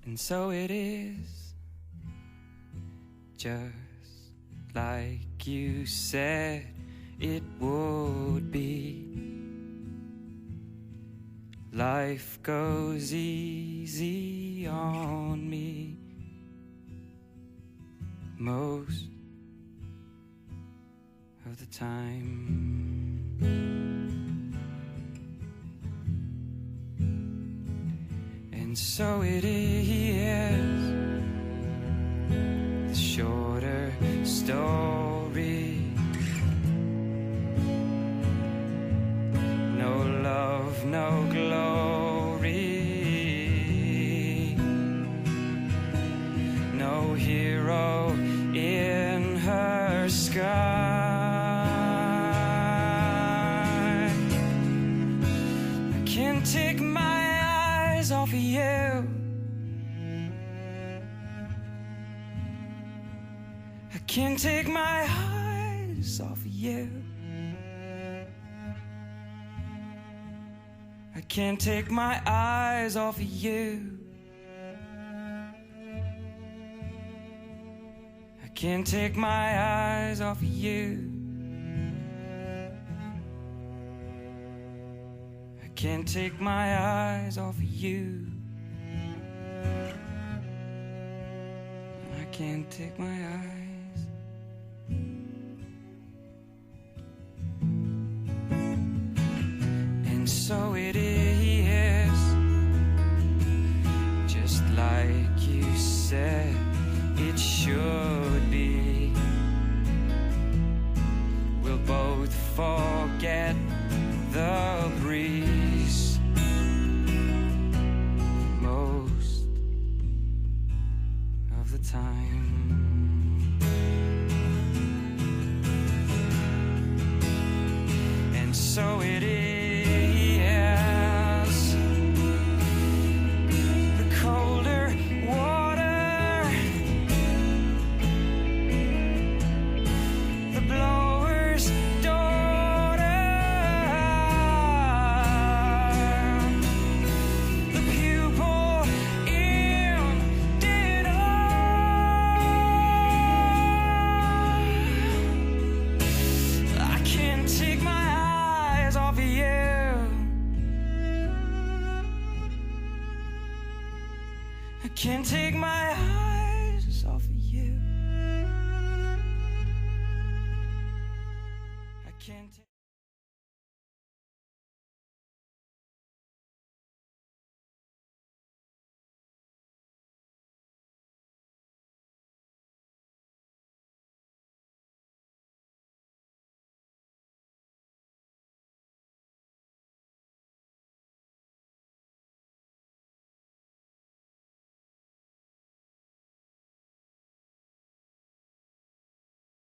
And so it is, just like you said it would be. Life goes easy on me most of the time. And so it is, the shorter story. No love, no glory. No hero in her sky. I can't take my eyes off of you. I can't take my eyes off of you. I can't take my eyes off of you. I can't take my eyes off of you. I can't take my eyes off of you. I can't take my eyes. And so it is, just like you said it should be. We'll both forget the breeze most of the time. And so it is, the colder water, the blower's daughter, the pupil in dead eye. I can't take my eyes off of you. I can't take my eyes